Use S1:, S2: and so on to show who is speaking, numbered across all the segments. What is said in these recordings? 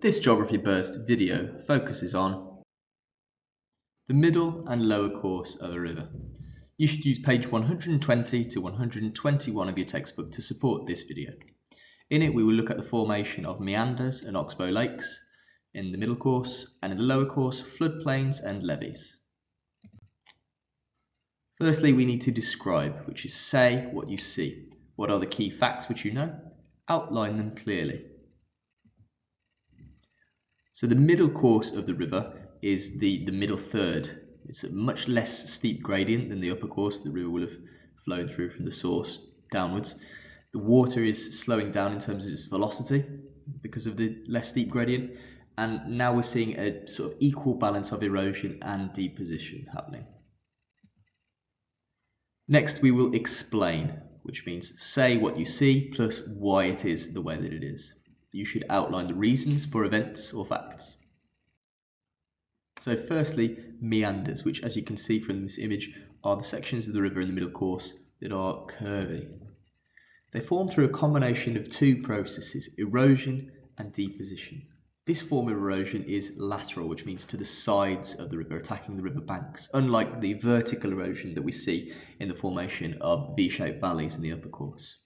S1: This GeographyBurst video focuses on the middle and lower course of a river. You should use page 120 to 121 of your textbook to support this video. In it we will look at the formation of meanders and oxbow lakes in the middle course, and in the lower course floodplains and levees. Firstly, we need to describe, which is say what you see. What are the key facts which you know? Outline them clearly. So the middle course of the river is the middle third. It's a much less steep gradient than the upper course the river will have flowed through from the source downwards. The water is slowing down in terms of its velocity because of the less steep gradient, and now we're seeing a sort of equal balance of erosion and deposition happening. Next we will explain, which means say what you see plus why it is the way that it is. You should outline the reasons for events or facts. So firstly, meanders, which as you can see from this image are the sections of the river in the middle course that are curvy. They form through a combination of two processes, erosion and deposition. This form of erosion is lateral, which means to the sides of the river, attacking the river banks, unlike the vertical erosion that we see in the formation of V-shaped valleys in the upper course.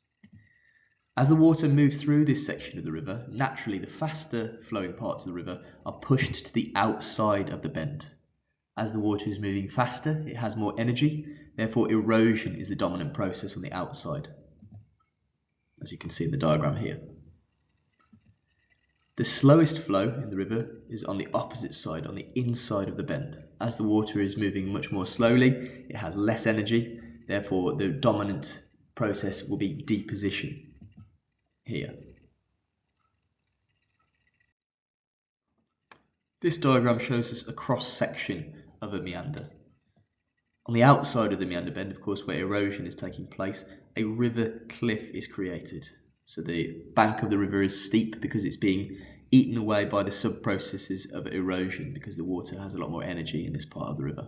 S1: As the water moves through this section of the river, naturally the faster flowing parts of the river are pushed to the outside of the bend. As the water is moving faster, it has more energy, therefore erosion is the dominant process on the outside, as you can see in the diagram here. The slowest flow in the river is on the opposite side, on the inside of the bend. As the water is moving much more slowly, it has less energy, therefore the dominant process will be deposition here. This diagram shows us a cross-section of a meander. On the outside of the meander bend, of course, where erosion is taking place, a river cliff is created. So the bank of the river is steep because it's being eaten away by the sub-processes of erosion because the water has a lot more energy in this part of the river.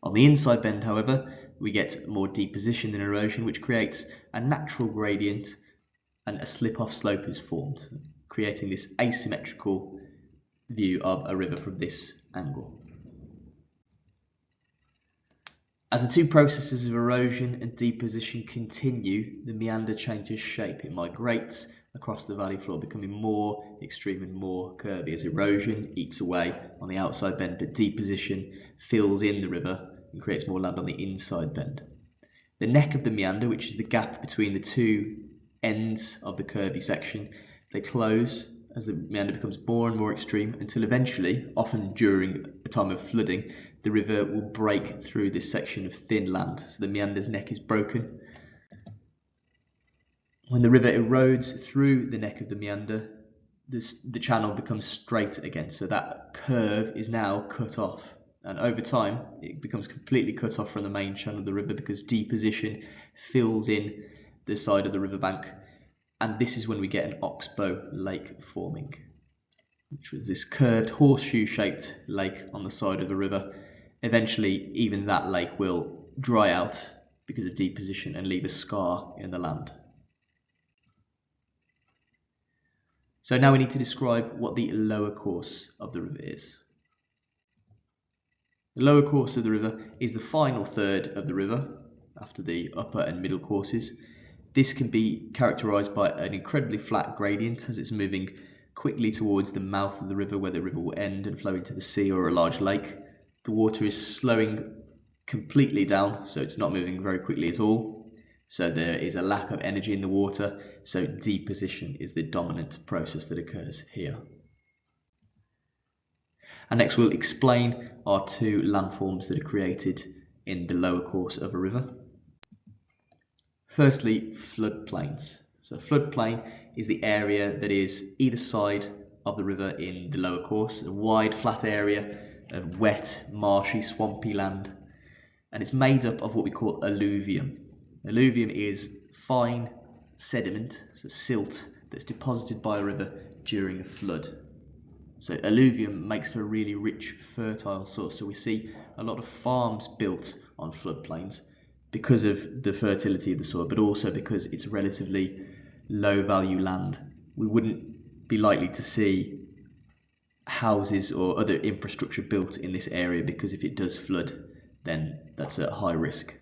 S1: On the inside bend, however, we get more deposition than erosion, which creates a natural gradient, and a slip-off slope is formed, creating this asymmetrical view of a river from this angle. As the two processes of erosion and deposition continue, the meander changes shape. It migrates across the valley floor, becoming more extreme and more curvy as erosion eats away on the outside bend, but deposition fills in the river and creates more land on the inside bend. The neck of the meander, which is the gap between the two ends of the curvy section, they close as the meander becomes more and more extreme until eventually, often during a time of flooding, the river will break through this section of thin land, so the meander's neck is broken. When the river erodes through the neck of the meander, the channel becomes straight again, so that curve is now cut off, and over time it becomes completely cut off from the main channel of the river because deposition fills in the side of the riverbank, and this is when we get an oxbow lake forming, which was this curved horseshoe shaped lake on the side of the river. Eventually even that lake will dry out because of deposition and leave a scar in the land. So now we need to describe what the lower course of the river is. The lower course of the river is the final third of the river after the upper and middle courses. This can be characterized by an incredibly flat gradient as it's moving quickly towards the mouth of the river where the river will end and flow into the sea or a large lake. The water is slowing completely down, so it's not moving very quickly at all. So there is a lack of energy in the water, so deposition is the dominant process that occurs here. And next we'll explain our two landforms that are created in the lower course of a river. Firstly, floodplains. So floodplain is the area that is either side of the river in the lower course, a wide flat area of wet, marshy, swampy land, and it's made up of what we call alluvium. Alluvium is fine sediment, so silt, that's deposited by a river during a flood. So alluvium makes for a really rich, fertile source, so we see a lot of farms built on floodplains because of the fertility of the soil, but also because it's relatively low value land. We wouldn't be likely to see houses or other infrastructure built in this area, because if it does flood, then that's a high risk.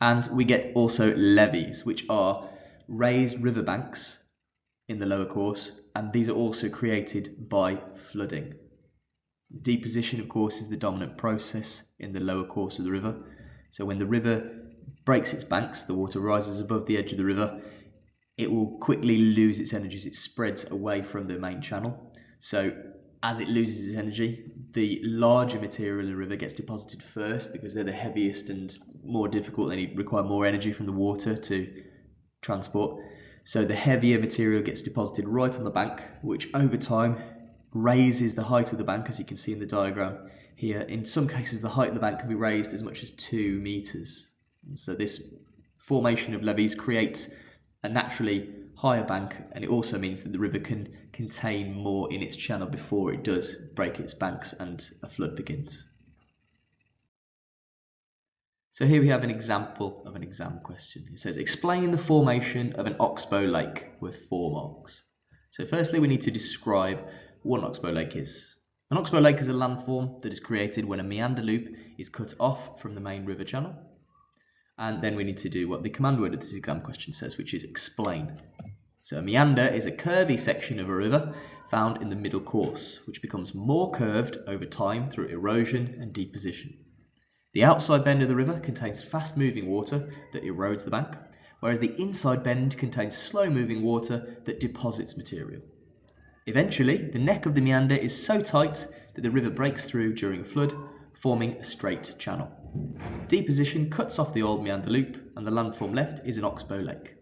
S1: And we get also levees, which are raised riverbanks in the lower course, and these are also created by flooding. Deposition, of course, is the dominant process in the lower course of the river. So when the river breaks its banks, the water rises above the edge of the river, it will quickly lose its energy as it spreads away from the main channel. So as it loses its energy, the larger material in the river gets deposited first because they're the heaviest and more difficult. They require more energy from the water to transport. So the heavier material gets deposited right on the bank, which over time raises the height of the bank, as you can see in the diagram here. In some cases, the height of the bank can be raised as much as 2 meters. So this formation of levees creates a naturally higher bank, and it also means that the river can contain more in its channel before it does break its banks and a flood begins. So here we have an example of an exam question. It says, explain the formation of an oxbow lake with 4 marks. So firstly, we need to describe what an oxbow lake is. An oxbow lake is a landform that is created when a meander loop is cut off from the main river channel. And then we need to do what the command word of this exam question says, which is explain. So a meander is a curvy section of a river found in the middle course, which becomes more curved over time through erosion and deposition. The outside bend of the river contains fast-moving water that erodes the bank, whereas the inside bend contains slow-moving water that deposits material. Eventually, the neck of the meander is so tight that the river breaks through during a flood, forming a straight channel. Deposition cuts off the old meander loop, and the landform left is an oxbow lake.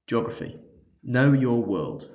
S1: Geography. Know your world.